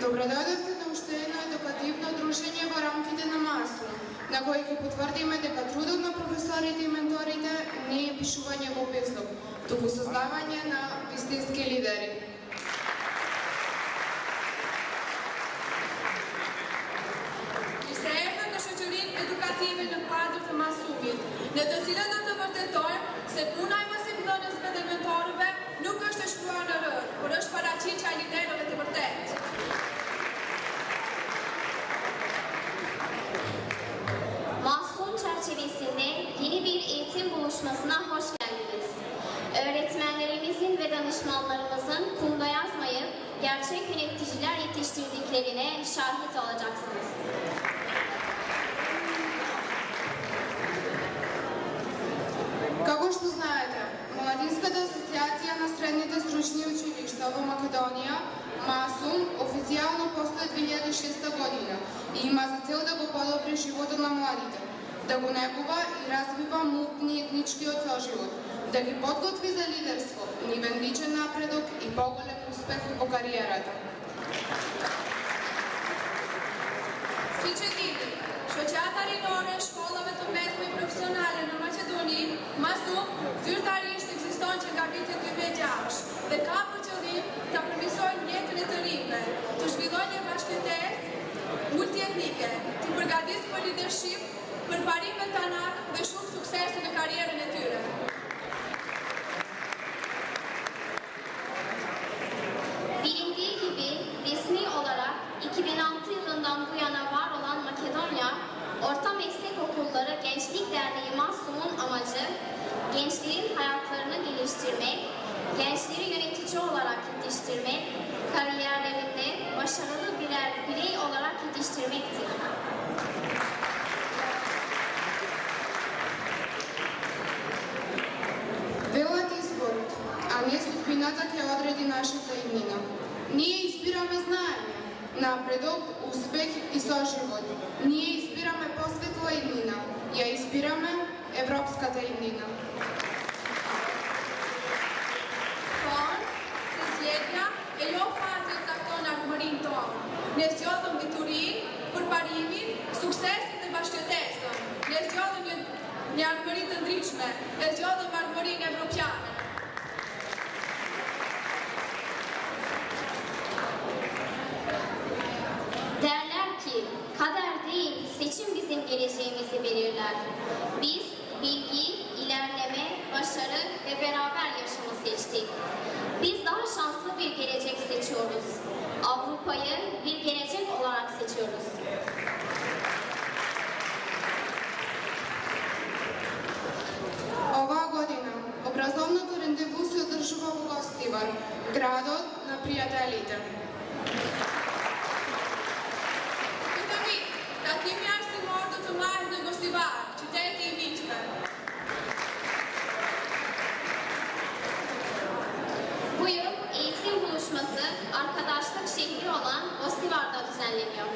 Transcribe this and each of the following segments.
Добродојдовте на уште едно едукативно дружење во рамките на МАСУ, на кој ќе потврдиме дека трудот на професорите и менторите не е пишување во песлог, туку создавање на вистински лидери. Кристејавме на шоќерин едукативен на квадрот на МАСУ-вит, на до cilën do të vërtetojmë se puna e mësimdhënësve dhe mentorëve nuk është e shkruar në rër, por është paraqitja e liderëve të vërtetë. Mahsun çerçevesinde yeni bir eğitim buluşmasına hoş geldiniz. Öğretmenlerimizin ve danışmanlarımızın kumda yazmayıp gerçek yöneticiler yetiştirdiklerine şahit olacaksınız. Како што знаете, Младинската асоциација на средните стручни училишта во Македонија, МАСУМ, официјално постои 2006 година и има за цел да го подобри животот на младите, да го негува и развива мултиетничкиот соживот, да ги подготви за лидерство, нивен личен напредок и поголем успех во кариерата. Shoqata rinore, shkollave të mesme i profesionale në Maqedoni, MASUM, zyrtarisht ekziston që nga viti 2006 dhe ka për qëllim ta përmirësojë jetën e të rinjve, të zhvillojë një bashkëtesë multietnike, të përgatisë për leadership, për parime të anak dhe shumë suksese në karierën e tyre. Bilindiği gibi resmi olarak 2006 yılından bu yana var olan Makedonya Orta Meslek Okulları Gençlik Derneği MASUM'un amacı gençlerin hayatlarını geliştirmek, gençleri yönetici olarak yetiştirmek, kariyerlerinde başarılı birer birey olarak yetiştirmektir. Велат изборот, а не судбината ќе одреди нашата иднина. Ние избираме знаење, напредок, успех и соживот. Ние избираме посветла иднина. Ја избираме европската иднина. Por, se zgjedhja e jo fati të cakton armërin tonë. Ne zgjodhëm diturin, përparimin, suksesin dhe bashkëtesën. Ne zgjodhëm një armëri të ndryshme. Ne zgjodhëm armërinë evropiane. Derler ki, kader değil, seçim bizim geleceğimizi belirler. Biz bilgi, ilerleme, başarı ve beraber yaşamı seçtik. Biz daha şanslı bir gelecek seçiyoruz. Avrupa'yı bir gelecek olarak seçiyoruz. Оваа година, образовното рандеву се одржува во Гостивар, градот на пријателите. Këtë vit, takimi arsimor do të marrë në Gostivar, qyteti i miqve. Bu yıl eğitim buluşması arkadaşlık şehri olan Gostivar'da düzenleniyor.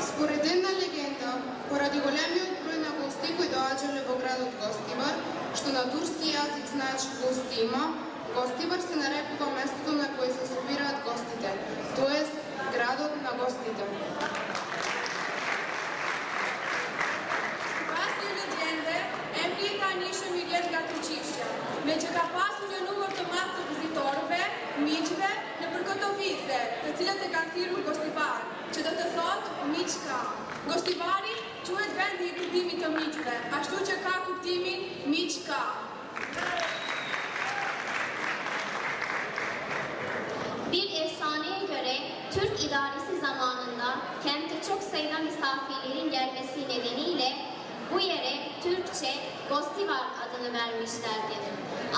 Според една легенда, поради големиот број на гости кои доаѓале во градот Гостивар, што на турски јазик значи гостима, Гостивар се нарекува местото на кое се собираат гостите, тоест градот на гостите. Pas një legjende, emri i tanishëm i vjen nga Turqishja, me që ka pasur një numër të madh të vizitorëve, miqve nëpër këto vizë, të cilët e kanë thirrur Gostivar, që do të thotë miq ka. Gostivari quhet vendi i kuptimit të miqve, ashtu që ka kuptimin miq ka. Bir efsaneye göre Türk idaresi zamanında kente çok sayıda misafirlerin gelmesi nedeniyle bu yere Türkçe Gostivar adını vermişlerdir.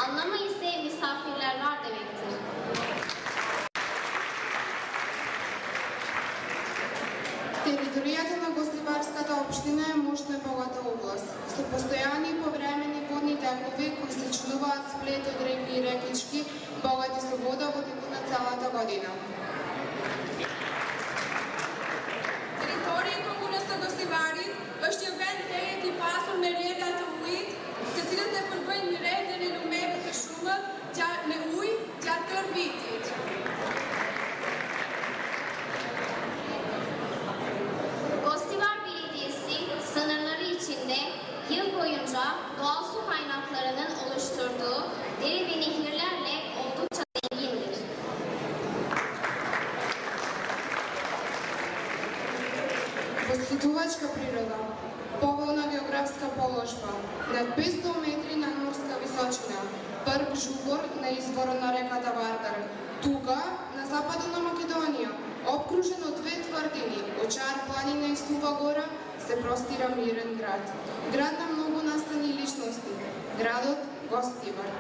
Anlamı ise misafirler var demektir. Територијата на Гостиварската општина е мощна и богата област, со постојани и повремени водни текови кои се чудуваат сплет од реки и рекички, богати со вода во текот на целата година. Territori i komunës së Gostivarit është një vend tejet i pasur me rrjedha të ujit, të cilët e përbëjnë një rrjedhën e numeve të shumët me ujë gjatë tërë vitit. Gostivar Belediyesi sınırları içinde yıl boyunca doğal su kaynaklarının oluşturduğu dere ve nehirlerle oldukça zengindir. Восхитувачка природа, поволна географска положба, над 500 метри на морска височина, прв жубор на изворот на реката Вардар. Тука, на западот на Македонија, обкружен од две тврдини, Очар планина и Сува гора, се простира мирен град. Град на многу настани личности, градот Гостивар.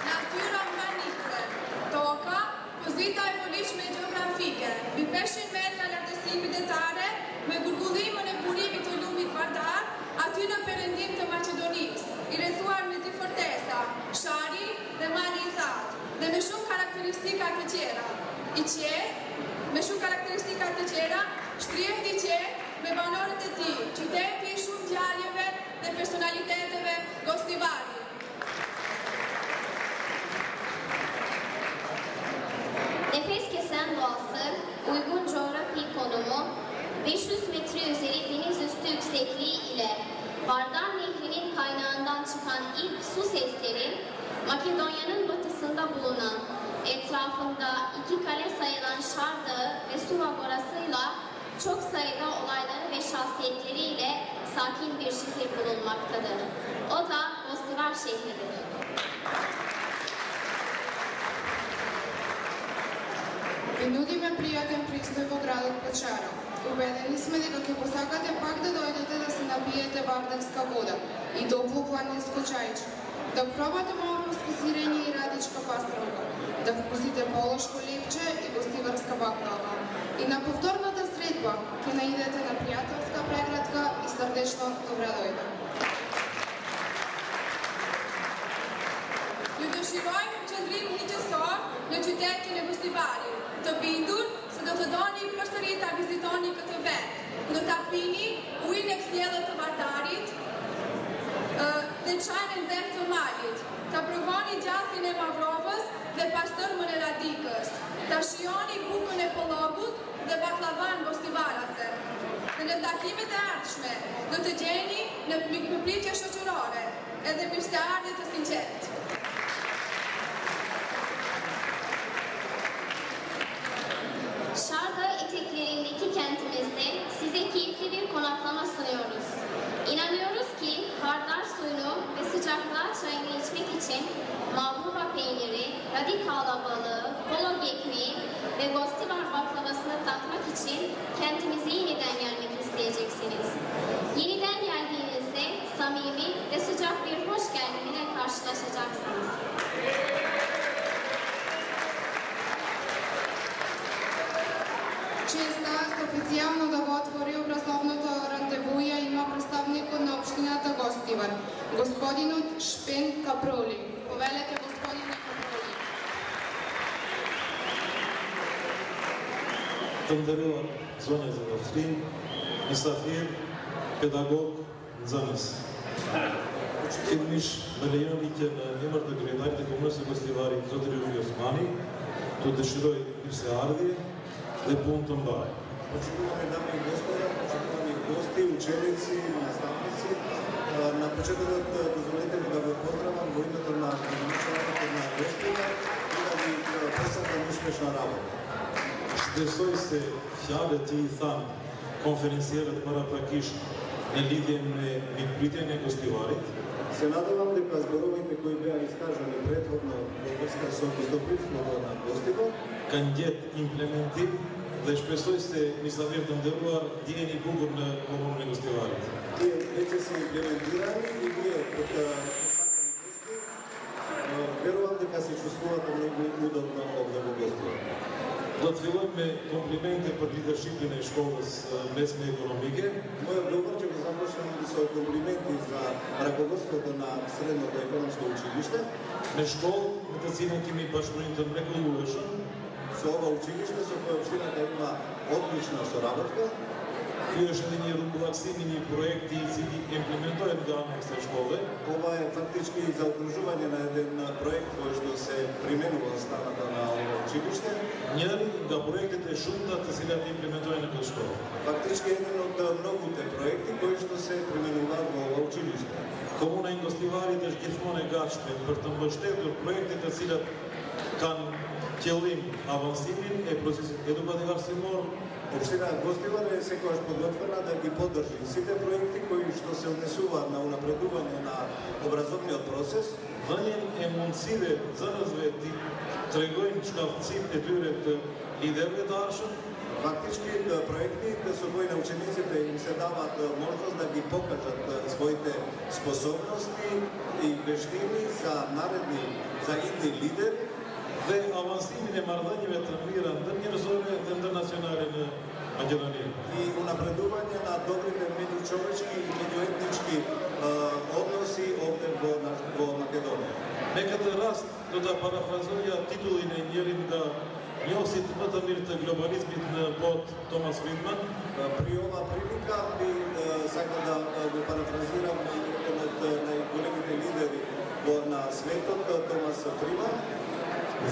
Natyra Mbanice, toka, pozita e volishme gjeografike, mbi 500 metra lartësimi detare, të tjera. I me shumë karakteristika të tjera, shtrihet i me banorët e tij, qyteti i shumë ngjarjeve dhe personaliteteve gostivari. Nefes kesen doğası, uygun coğrafi konumu, 500 metre üzeri deniz üstü yüksekliği ile Vardar Nehri'nin kaynağından çıkan ilk su sesleri, Makedonya'nın batısında bulunan, etrafında 2 kale sayılan Şar Dağı ve Suva Borası'yla çok sayıda olayları ve şahsiyetleriyle sakin bir şehir bulunmaktadır. O da Gostivar şehridir. Ви нудиме пријатен пристој во градот Печара. Убедени сме дека ќе посакате пак да дојдете да се напиете вардарска вода и топло планинско чајче, да пробате морско сирење и радичка пастрамка, да вкусите полошко лепче и гостиварска баклава. И на повторната средба ќе наидете на пријателска преградка и срдечно добре дојде. Ju dëshirojmë qëndrim miqësor në qytetin e Gostivarit, të bindur se do të doni përsëri ta vizitoni këtë vend, do ta pini ujin e kthjellët të Vardarit dhe çajin e nxehtë të malit, ta provoni gjaltin e Mavrovës dhe pastërmën e Radikës, ta shijoni bukën e Pollogut dhe baklavan gostivarase. Dhe në takimet e ardhshme do të gjeni në mikropritje shoqërore edhe mirëseardhje të sinqertë. Şar Dağı eteklerindeki kentimizde size keyifli bir konaklama sunuyoruz. İnanıyoruz ki Vardar suyunu ve sıcaklığa çayını içmek için Mavruva peyniri, radikala balığı, polog ekmeği ve Gostivar baklavasını tatmak için kentimize yeniden gelmek isteyeceksiniz. Yeniden geldiğinizde samimi ve sıcak bir hoş geldinle karşılaşacaksınız. Чест нас официјално да го отвори образовното рандевуја има представникот на општината Гостивар, господинот Шпен Капроли. Повелете, господине Капроли. Të nderuar zonë e zëvërshtin, misafir, pedagog, nxënës. Filmish me lejoni që në emër të kryetarit të Komunës së Gostivarit, Zoti Rufi Osmani, të dëshiroj mirëseardhje dhe punë të mbarë. Почитуваме дами и господа, почитувани гости, ученици, наставници. На почетокот дозволете ми да ве поздравам во името на академичарите на Гостивар и да ви посакам успешна работа. Shpresoj se fjalët që i thanë konferencierët paraprakisht në lidhje me mikpritjen e Gostivarit, Се надевам дека зборовите кои беа искажани претходно во врска со гостопримството на Гостивар kanë gjetë implementim dhe shpresoj se misafirë të nderuar ndjeni bukur në komunën e Gostivarit. тие веќе се имплементирани и вие како посакани гости верувам дека се чувствувате многу удобно овде во Гостивар. Do të fillojmë me komplimente për leadershipin e shkollës mesme ekonomike. Мојот говор ќе го започнам со комплименти за раководството на Средното економско училиште. Me shkollë në të cilën kemi bashkëpunim të mrekullueshëm, Со ова училиште со кое општината има одлична соработка. ky është edhe një rrumbullaksim i një projekti i cili implementohet nga ana e kësaj shkolle. Ова е фактички заокружување на еден проект кој што се применува од страната на ова училиште. Njëri nga projektet e shumta të cilat implementohen në këtë shkollë. Фактички еден од многуте проекти кои што се применуваат во ова училиште. Komuna e Gostivarit është gjithmonë e gatshme për të mbështetur projekte të cilat kanë qëllim avancimin e procesit edukativ arsimor. Општина Гостивар е секогаш подготвена да ги поддржи сите проекти кои што се однесуваат на унапредување на образовниот процес, Dhënien e mundësive zënësve të tregojnë shkallësitë e tyre të liderëve të arshëm, фактички проекти со кои на учениците им се дават можност да ги покажат своите способности и вештини за наредни, за идни лидери dhe avancimin e marrëdhënieve të mira ndërnjerëzore dhe ndërnacionale në Maqedoni. и унапредување на добрите меѓучовечки и меѓуетнички односи овде во Македонија. Me këtë rast do ta parafrazoja titullin e njerin nga njohësit më të mirë të globalizmit në botë, Thomas Friedman. Pri ova prilika bi sakam da go parafraziram jednog od najgolemite lideri na svetu, Thomas Friedman.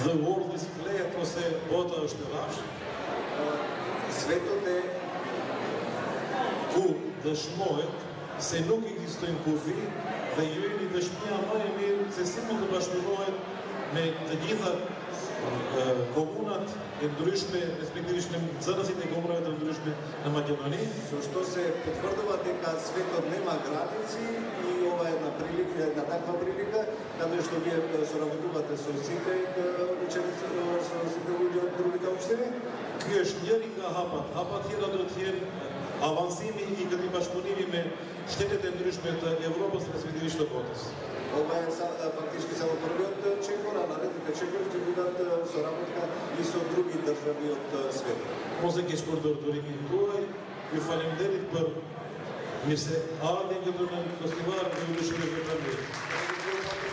The world is flat ose bota është e rrafsh. Svetот e ku dëshmohet se nuk ekzistojnë kufi dhe ju jeni dëshmia më e mirë se si mund të bashkëpunohet me të gjitha komunat e ndryshme, respektivisht nxënësit e komunave të ndryshme në Maqedoni. Što se potvrdува дека светот нема граници и ова е една таква прилика каде што вие соработувате со сите ученици, со сите луѓе од другите општини. Ky është njëri nga hapat. Hapat tjera do të jenë avansimi i këtij bashkëpunimi me shtetet e ndryshme të Evropës, respektivisht të botës. Ова е фактички само првиот чекор, а наредните чекори ќе бидат соработка и со други држави од светот. Mos e keq për durimin tuaj, ju faleminderit për mirëseardhjen këtu në festival dhe ju dëshiroj të mirë.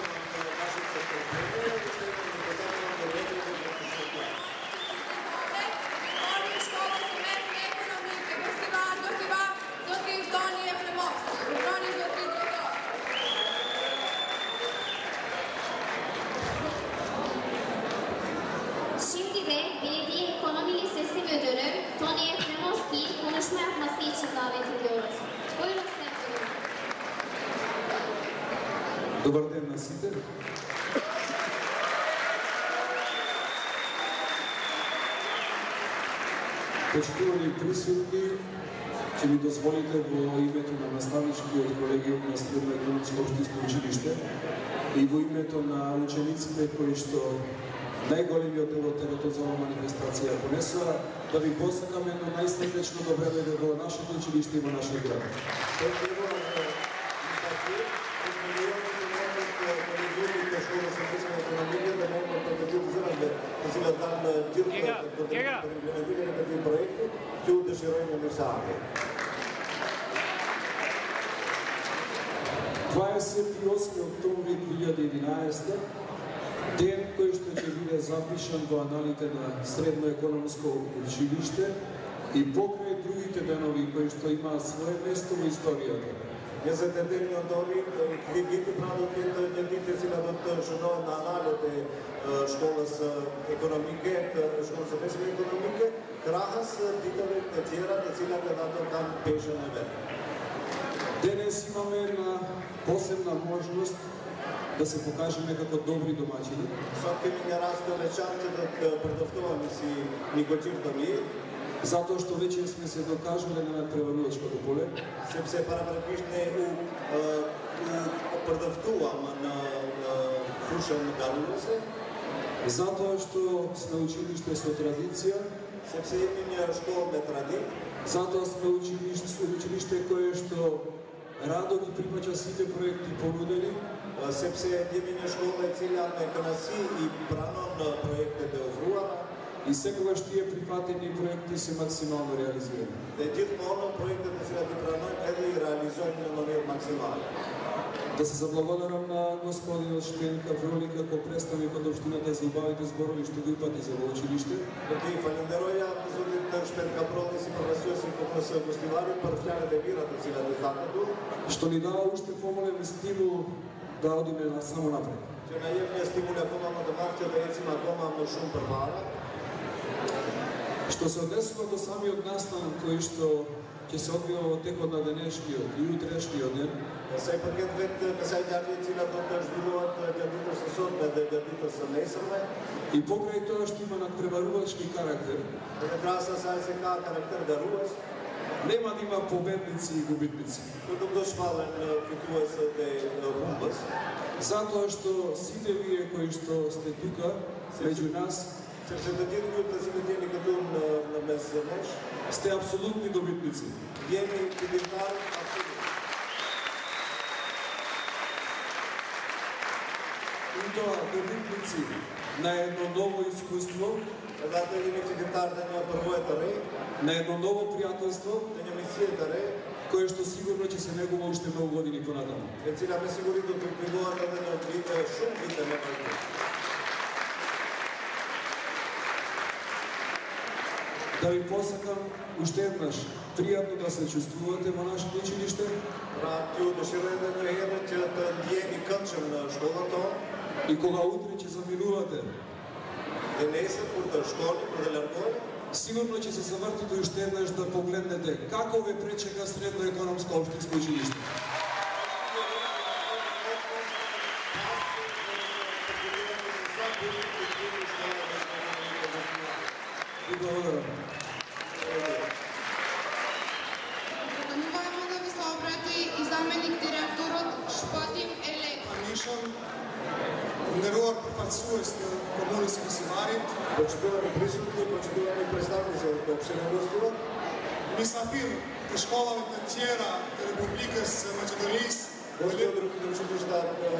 Şimdi de Belediye Ekonomi Lisesi Müdürü Tony Efremovski'yi konuşma yapması için davet ediyoruz. Buyurun Sayın Müdürüm. Добър ден на сите. Почитувани присутни, че ми дозволите во името на наставничкиот колегиум на Средно економско општинско училиште и во името на учениците кои што најголемиот дел од територијалната манифестација понесоа, да ви посакаме едно најсрдечно добре дојде во нашето училиште и во нашиот град. Това е 28 октомври 2011, ден кој што ќе биде запишан во аналите на Средно економско училиште и покрај другите денови кои што имаат свое место во историјата. Njëzet e deri në dori, viti pra do tjetë një ditë e cila do të shënohet në analet e shkollës ekonomike, shkollës së mesme ekonomike, krahas ditëve të tjera të cilat edhe ato kanë peshën e vetë. Денес имаме една посебна можност да се покажеме како добри домаќини. Sot kemi një rast të veçantë që do të përdoftowemi si një goxhir të mirë, Затоа што веќе сме се докажале на надпреварувачкото поле. Sepse paraprakisht ne u përdoftuam në fushën garuese. Затоа што сме училиште со традиција. Sepse jemi një shkollë me traditë. Затоа сме училиште кое што радо ги припаќа сите проекти понудени. Sepse jemi një shkollë e cila me kënaqësi i pranon projektet e ofruara. И секогаш тие прифатени проекти се максимално реализирани. Dhe gjithmonë projektet e cilat i pranojmë edhe i realizojmë në mënyrë maksimale. Да се заблагодарам на господинот Штенка Вролика како представник од општината за убавите зборови што го ипати за во училиште. Do t'i falenderoja zotit Shpenka Prolli si përfaqësuesi kopës festivalit për fjalët e mira të cilat i tha këtu. Што ни дава уште поголем стимул да одиме само напред. Që na jep një stimul akoma më të madh që të ecim akoma më shumë përpara. Што се однесува до самиот настан кој што ќе се одвива во текот на денешниот и утрешниот ден. Sa i përket vetë kësaj ngjarje e cila do të zhvillohet gjatë ditës së sotme dhe gjatë ditës së nesërme. И покрај тоа што има надпреварувачки карактер, Dhe krahas asaj se ka karakter garues, нема да има победници и губитници. nuk do shfallen fituesët e humbës. Затоа што сите вие кои што сте тука меѓу нас, Sepse të gjithë ju të cilët jeni këtu në mes nesh, сте апсолутни добитници. jeni fitimtarë absolut. И тоа добитници на едно ново искуство, Edhe atë jeni fitimtarë të një përvojë të re, на едно ново пријателство, të një miqësie të re, кое што сигурно ќе се негува уште многу години понатаму. e cila me siguri do të kultivohet edhe në vite, shumë vite më parë. Да ви посакам уште еднаш пријатно да се чувствувате во нашето училиште. Ти доширам една ера, че да ние кънчам на школата. И кога утре ќе заминувате, Денеса, пурта школи, поделярголи, сигурно ќе се завртите уште еднаш да погледнете како ве пречека средно економско општинско училиште. И благодарам. Покануваемо да ви се обрати и заменик директорот Шпатим Елек. Нерувар припадсуваш на комунист Кисимарит. почитуваме присутни, почитуваме представници от община Гостова. Мисапир, школата Тjera, Република с Македонис. Гости от другите училища,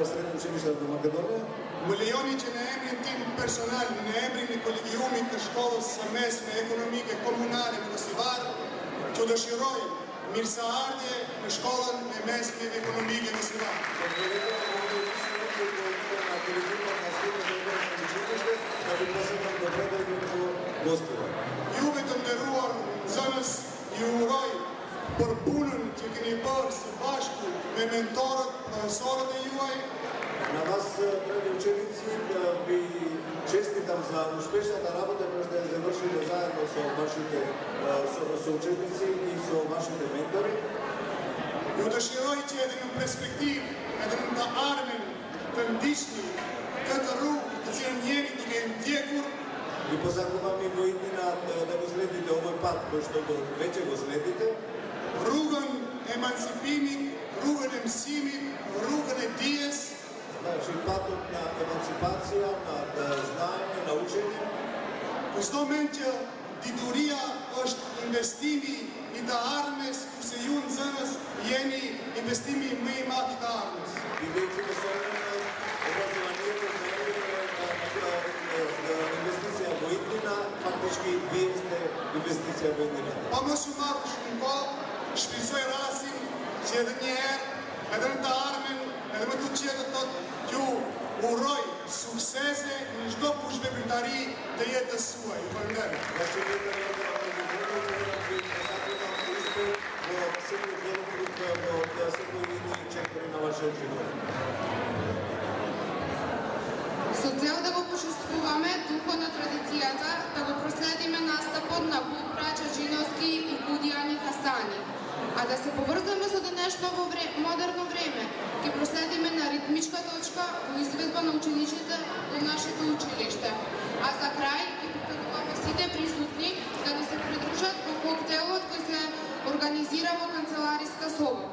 средни училища в Македония. Милионите на емрин тим персонал, на емрин колегиумите школа съвместна економика, комунален Косивар, чудоширой, Мирсаарде, школа на местна економика на Сивар. Јубетом деруар за нас и урой, пърпунен, че ке ни бър с башко, мементорът, професорът е юай. На вас, драги ученици, да ви честитам за успешната работа, която сте завършили заедно с вашите съученици и с вашите ментори. И удоширойте един перспектив, един да армен, тъндишни, като рук, да си njeni диген декор. Ви позакувам и воиднина да го следите овој пат, кој што вече го следите. Руган емансипимик, руган емсимик, руган е диес. Значи патот на емансипација, на знаење, на учење. Во моментја дидурија është инвестими и да армес, ку се јун за нас, јени инвестими мы и мати да армес. И вече да се образованието за инвестиција во иднина, фактички вие сте инвестиција во иднина. Помощу малко шкунко, швизој расим, че еден јер, еден да армен, еден мъту четотот, ќу урой, суксезе, ништо пушбе бритари да јете суа. И пърнер. Значи, вие да ви закривам успех во секој делокруг, во секој идни чектори на вашиот живот. Со цел да го почувствуваме духот на традицијата, да го проследиме настапот на Бук Браќа Джиновски и Кудијани Хасани. А да се поврзаме со денешно модерно време, ќе проследиме на ритмичка точка во изведба на учениците од нашето училиште. А за крај ќе покануваме сите присутни да ни се придружат во коктелот кој се организира во канцелариска соба.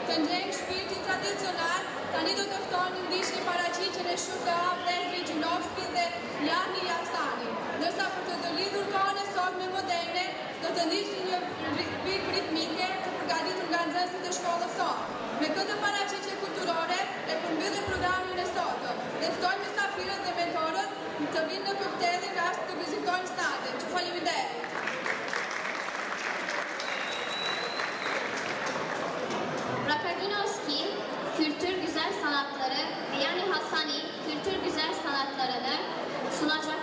Të ndjenjë shpirtin tradicional, tani do të ftonin ndihni paraqitjen e shokëve Avlezri Gjinovski dhe Jani Jaksani. Ndërsa për të ndërlidhur kohën e sotme moderne, do të ndihni një pikë ritmike të përgatitur nga nxënësit e shkollës sot. Me këtë paraqitje kulturore e përmbyllim programin e sotëm dhe ftojmë mysafirët dhe mentorët të vinë në koktelin rasht të vizitojnë stadin. Që faleminderit. Rakaginovski Kültür Güzel Sanatları ve Yani Hasani Kültür Güzel Sanatlarını sunacak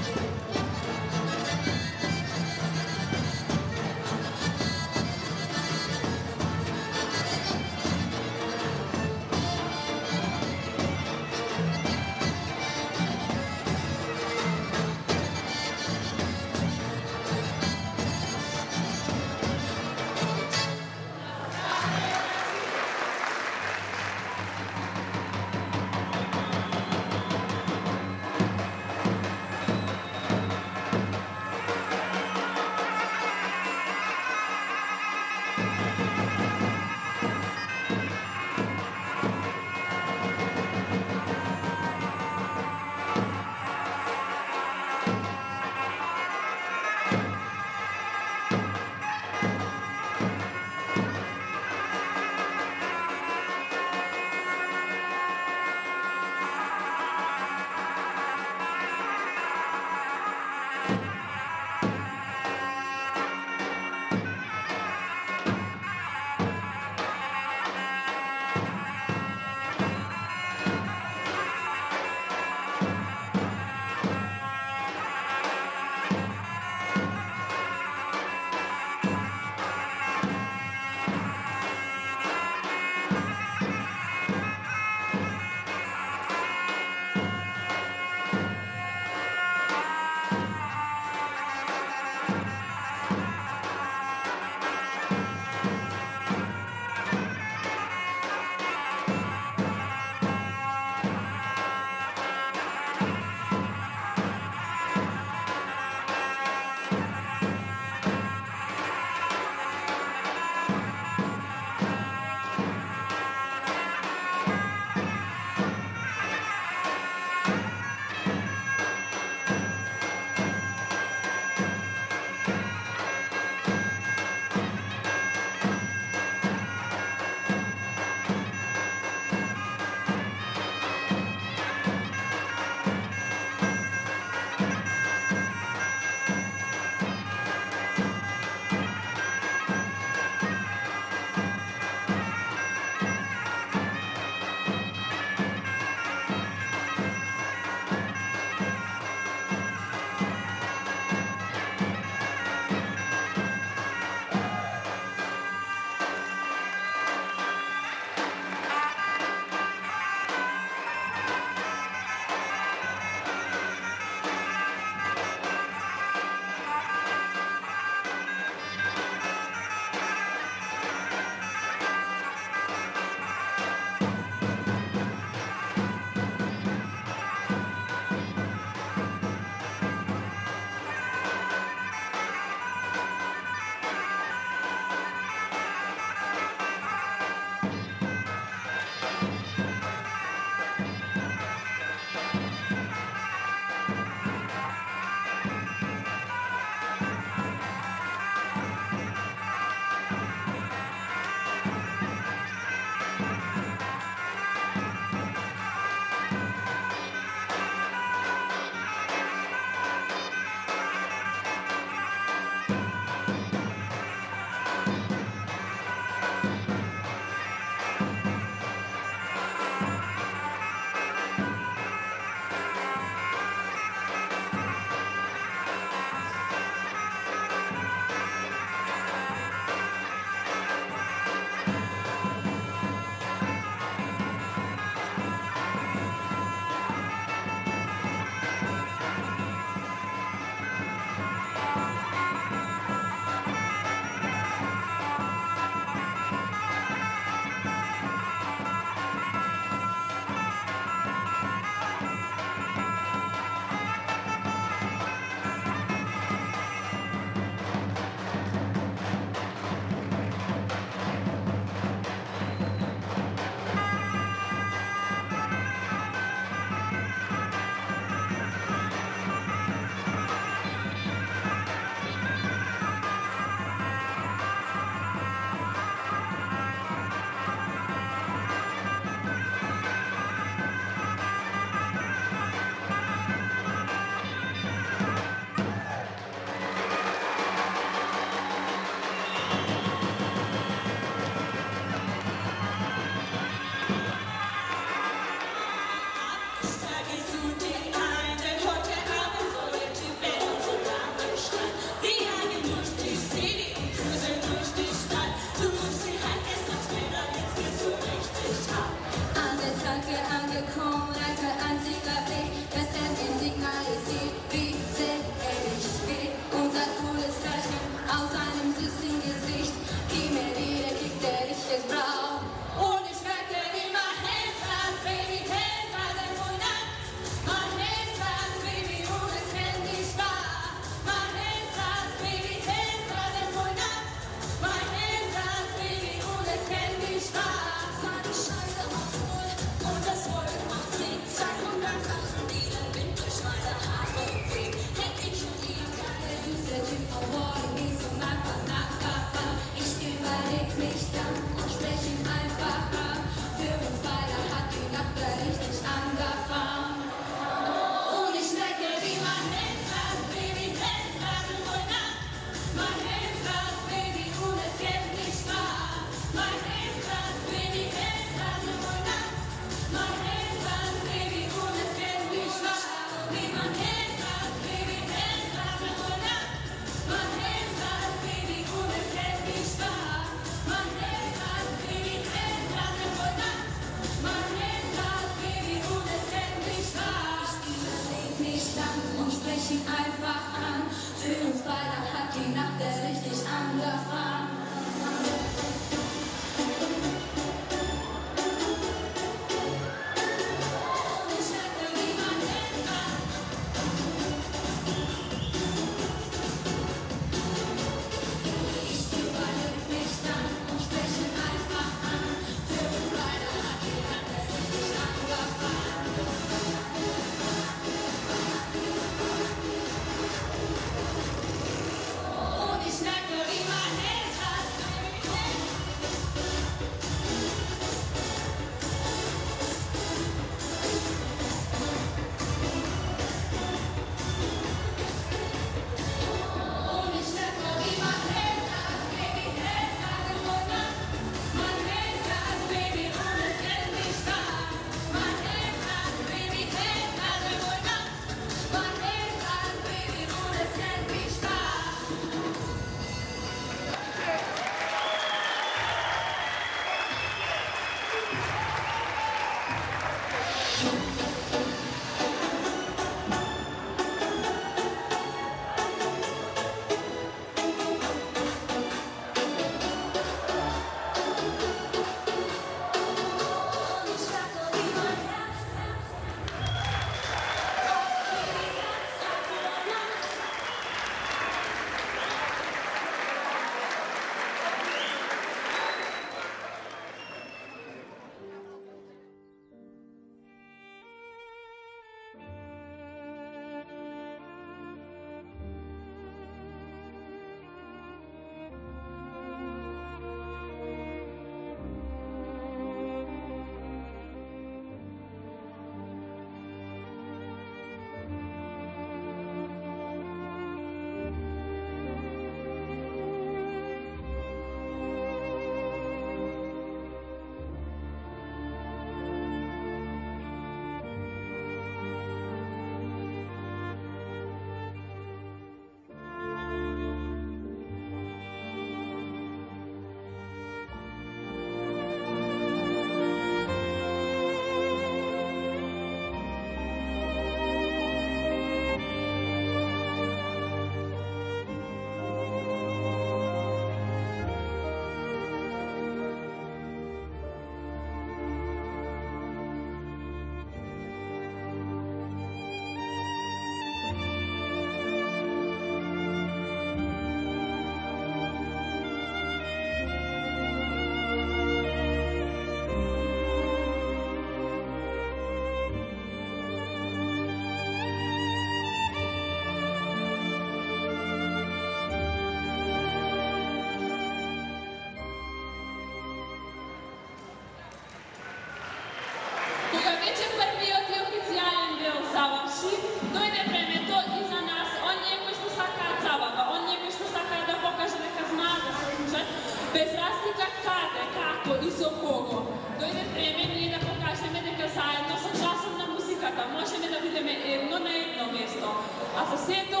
без разлика каде, како и со кого. Дојде време ние да покажеме дека заедно со гласом на музиката можеме да бидеме едно на едно место. А за сето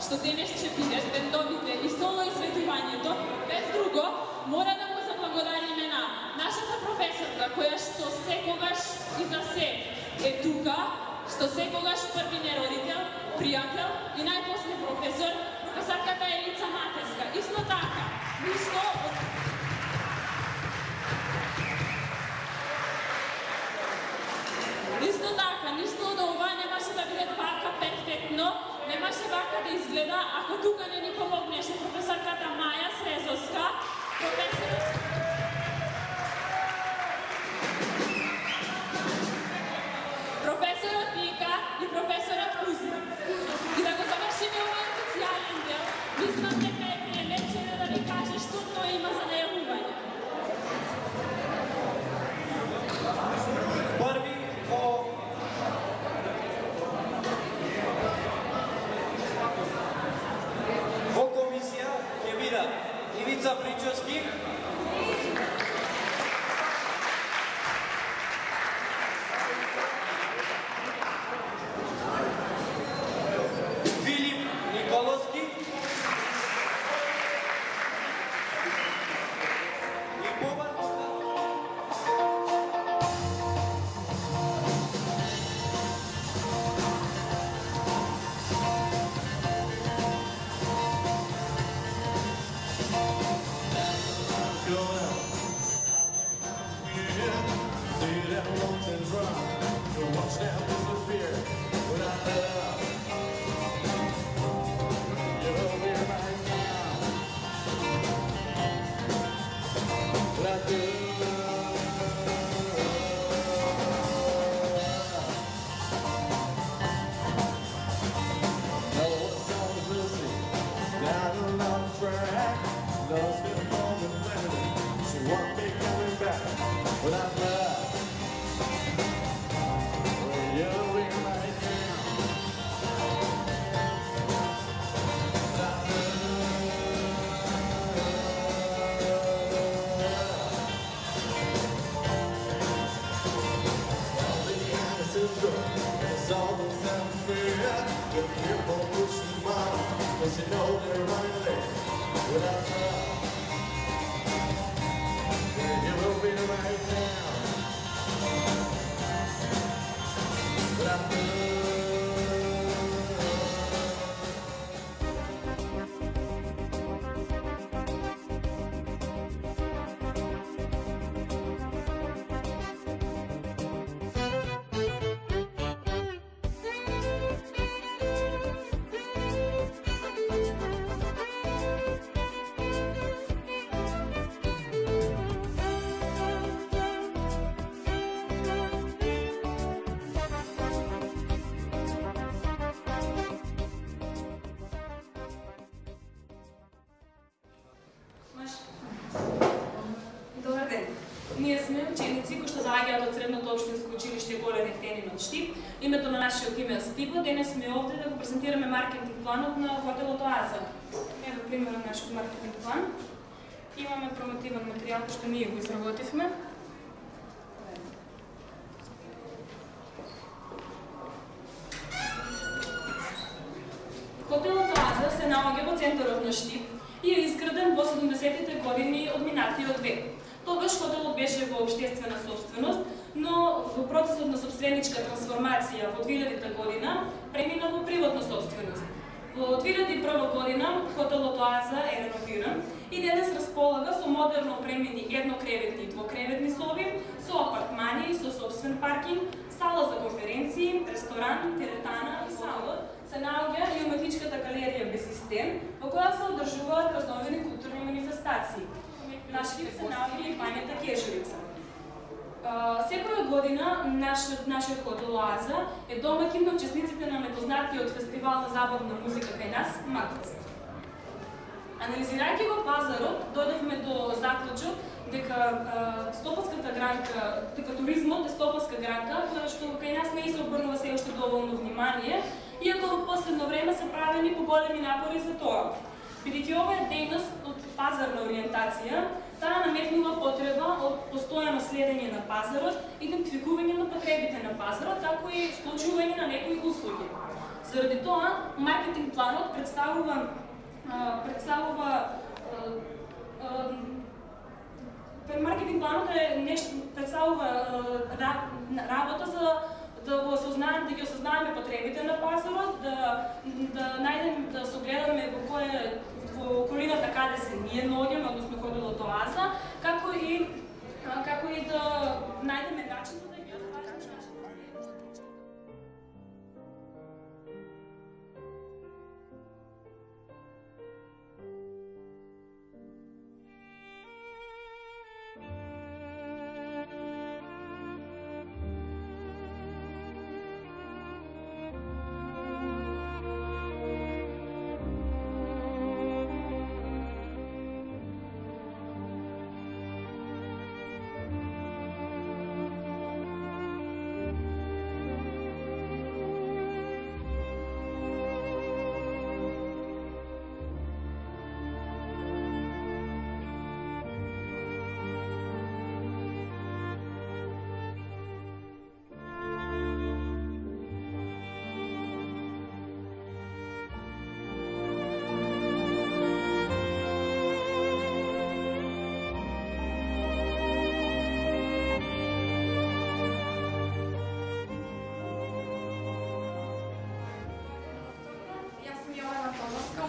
што денес ќе бидат бендовите и соло изведувањето, без друго, мора да му заблагодариме на нашата професорка, која што секогаш и за се е тука, што секогаш први не родител, пријател и најпосле професор, професорката Елица Матеска. Исто така, ништо од ова немаше да биде вака перфектно, немаше вака да изгледа, ако тука не ни помогнеше професорката Маја Срезовска, професорот Ника и професорот Кузи. И да го завршиме овој специјален дел, мислам дека е време да ви каже што тој има за најавување. Во комисија ќе бидат Ивица Причовски, Филип Николовски и Бобан Ние сме ученици кои што доаѓаат од Средното општинско училиште Голен Евтенин од Штип. Името на нашиот име е Стипо. Денес сме овде да го презентираме маркетинг планот на хотелот Оаза. Ето пример на нашиот маркетинг план. Имаме промотивен материјал кој што ние го изработивме. Хотелот Оаза се наоѓа во центарот на Штип и е изграден во 70-тите години од минатиот век. Тогаш хотелот беше во општествена собственост, но во процесот на собственичка трансформација во 2000 година премина во приватна собственост. Во 2001 година хотелот Оаза е реновиран и денес располага со модерно опремени еднокреветни и двокреветни соби, со апартмани, со собствен паркинг, сала за конференции, ресторан, теретана и салот. Се наоѓа и уметничката галерија Безистен, во која се одржуваат разновени културни манифестации. Нашиот се наоѓа и бањата Кежевица. Секоја година нашиот хотел Оаза е домаќин на учесниците на непознатиот фестивал на забавна музика кај нас, Макфест. Анализирајќи го пазарот, дојдовме до заклучок дека стопанската гранка, дека туризмот е стопанска гранка, која што кај нас не се обрнува се уште доволно внимание, иако во последно време се правени поголеми напори за тоа. Бидејќи ова е дејност од пазарна ориентација, таа постојано следење на пазарот, идентификување на потребите на пазарот, како и вклучување на некои услуги. Заради тоа, маркетинг планот представува маркетинг планот представува работа за да ги осознаеме потребите на пазарот, да согледаме во околината каде се ние наоѓаме, односно ходило до Аза, како и да најдеме начин за да ги оствариме нашите потребности.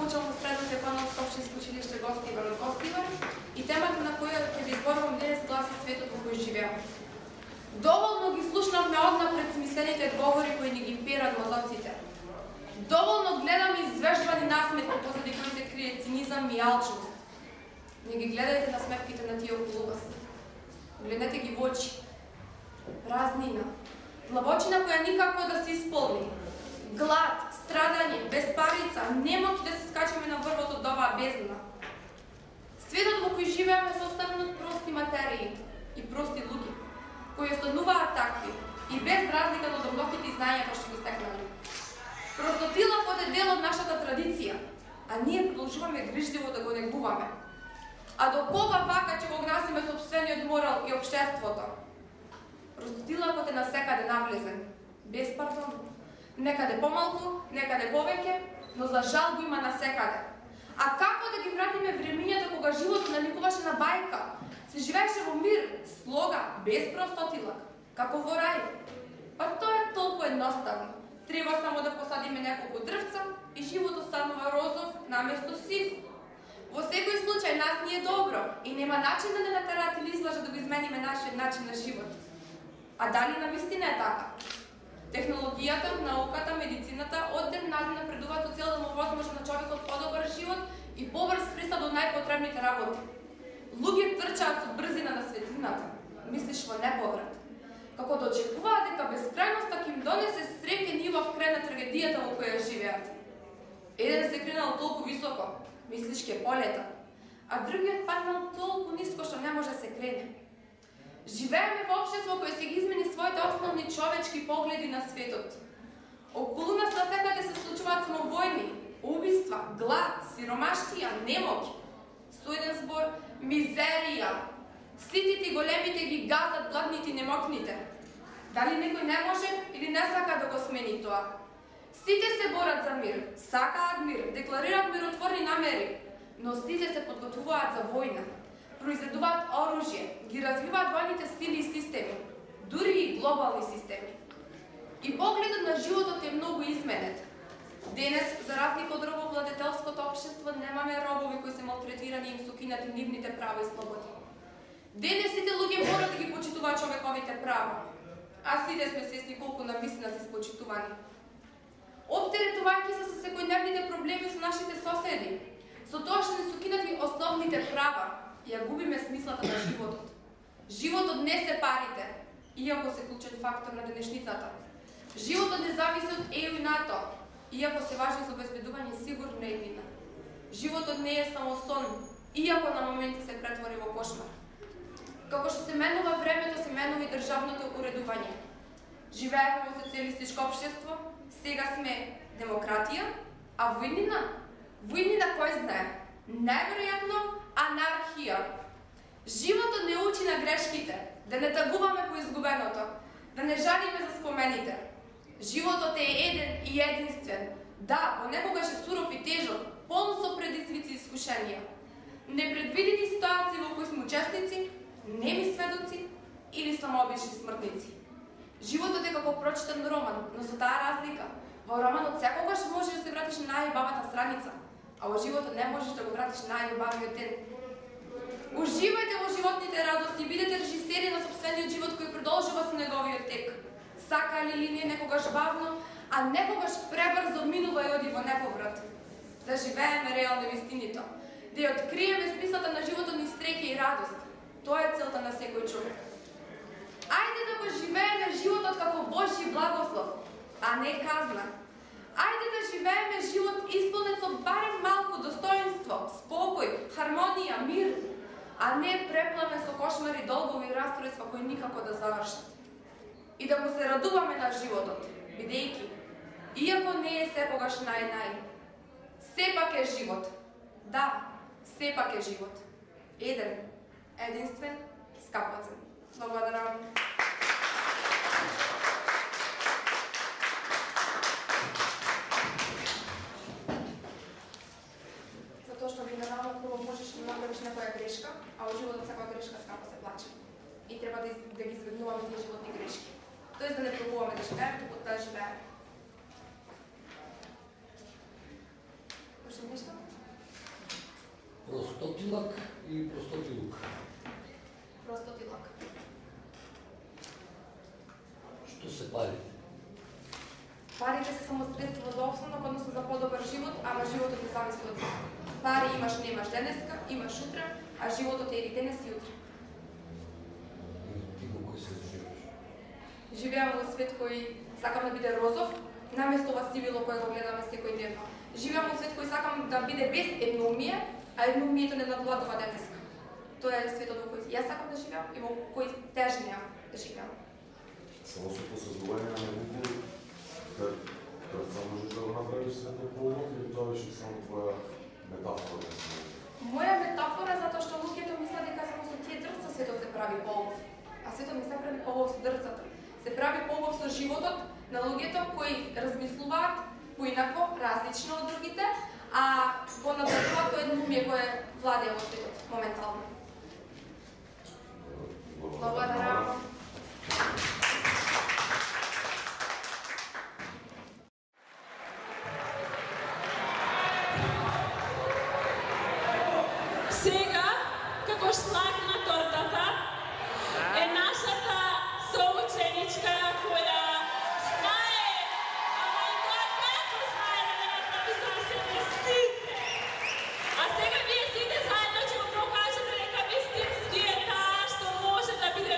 Учам во Средното економско општинско училиште Гостивар од Гостивар и темата на која ќе ви зборувам денес гласи светот во кој живееме. Доволно ги слушнавме однапред смислените говори кои ни ги перат мозоците. Доволно гледаме извежбани насмевки позади кои се крие цинизам и алчност. Не ги гледајте насмевките на тие околу вас. Гледнете ги во очи. Празнина. Длабочина која никако да се исполни. Глад, страдање, безпарица, немоќ да се скачаме на врвот од оваа бездна. Светот во кој живееме се составен од прости материи и прости луѓе, кои остануваат такви и без разлика од добротите и знањата што ги стекнале. Простотилокот е дел од нашата традиција, а ние продолжуваме грижливо да го негуваме. А до кога вака ќе го грасиме сопствениот морал и општеството? Простотилокот е насекаде навлезен, без пардон. Некаде помалку, некаде повеќе, но за жал го има насекаде. А како да ги вратиме времињата кога животот наликуваше на бајка, се живееше во мир, слога, без простотилак, како во рај? Па тоа е толку едноставно. Треба само да посадиме неколку дрвца и животот станува розов наместо сив. Во секој случај нас ни е добро и нема начин да не натераат или излажат да го измениме нашиот начин на живот. А дали навистина е така? Технологијата, науката, медицината од ден на ден напредуваат со цел да му возможи на човекот подобар живот и побрз пристап до најпотребните работи. Луѓе трчаат со брзина на светлината, мислиш во неповрат. Како да очекуваат дека бескрајноста ќе им донесе среќа нива в крај на трагедијата во која живеат. Еден се кренал толку високо, мислиш ќе полета, а другиот паднал толку ниско што не може се крене. Живееме во општество кое се ги измени своите основни човечки погледи на светот. Околу нас насекаде се случуваат само војни, убиства, глад, сиромаштија, немоќ. Со еден збор, мизерија. Ситите и големите ги газат гладните и немокните. Дали некој не може или не сака да го смени тоа? Сите се борат за мир, сакаат мир, декларираат миротворни намери, но сите се подготвуваат за војна. Произведуваат оружје, ги развиваат војните сили и системи, дури и глобални системи. И погледот на животот е многу изменет. Денес, за разлика од робовладетелското општество, немаме робови кои се малтретирани и им сукинати нивните права и слободи. Денес сите луѓе мора да ги почитуваат човековите права, а сите сме свесни колку навистина се спочитувани. Оптеретувајќи се со секојдневните проблеми со нашите соседи, со тоа што не сукинати основните права, ја губиме смислата на животот. Животот не се парите, иако се клучен фактор на денешницата. Животот не зависи од ЕУ и НАТО, иако се важни за обезбедување сигурна иднина. Животот не е само сон, иако на моменти се претвори во кошмар. Како што се менува времето, се менува и државното уредување. Живееме во социјалистичко општество, сега сме демократија, а војнина? Војнина кој знае? Најверојатно анархија. Животот не учи на грешките, да не тагуваме по изгубеното, да не жалиме за спомените. Животот е еден и единствен. Да, понекогаш е суров и тежок, полн со предизвици и искушенија. Непредвидени ситуации во кои сме учесници, неми сведоци или самообични смртници. Животот е како прочитан роман, но со таа разлика. Во романот секогаш можеш да се вратиш на најубавата страница, а во животот не можеш да го вратиш најубавиот ден. Уживајте во животните радости и бидете режисери на собствениот живот кој продолжува со неговиот тек. Сакаа ли линија некогаш бавно, а некогаш пребрзо минува и оди во неповрат. Да живееме реално вистиното, да ја откриеме смислата на животот ни среќа и радост. Тоа е целта на секој човек. Ајде да го живееме животот како Божји благослов, а не казна. Ајде да живееме живот исполнет со барем малку достоинство, спокој, хармонија, мир, а не преплавен со кошмари, долгови и расстройства кои никако да завршат. И да му се радуваме на животот, бидејќи, иако не е секогаш нај-нај, сепак е живот. Да, сепак е живот. Еден, единствен, скапоцен. Благодарам. Затоа што генерално прво можеш да направиш некоја грешка, а во животот секоја грешка скапо се плаќа. И треба да ги избегнуваме тие животни грешки. Тоест да не пробуваме да живееме, туку да живееме. Уште нешто? Простотилак и простотилук. Простотилак. Што се пари? Парите се само средство за опстанок, односно за подобар живот, ама животот не зависи од тоа. Пари имаш, немаш денеска, имаш утре, а животот е или денес и утре. Ти во кој свет живееш? Живеам во свет кој сакам да биде розов, наместо ова сивило кое го гледаме секојдневно. Живеам во свет кој сакам да биде без едноумие, а едноумието не надвладува денеска. Тоа е светот во кој јас сакам да живеам и во кој тежнеам да живеам. Само со посознавање на некој, како само можеш да го направиш светот поубав или тоа беше само твоја метафора? Моја метафора затоа што луѓето мислат дека само со тие дрвца светот се прави поубав. А светот не се прави поубав со дрвцата. Се прави поубав со животот на луѓето кои размислуваат поинакво, различно од другите, а го надвладува тоа едноумие кое владее во светот моментално. Благодарам. Сега, како шлак на тортата, е нашата соученичка која знае, ама и тоа како знае да не направи за себе сите. А сега вие сите заедно ќе го покажете дека вистински е таа што може да биде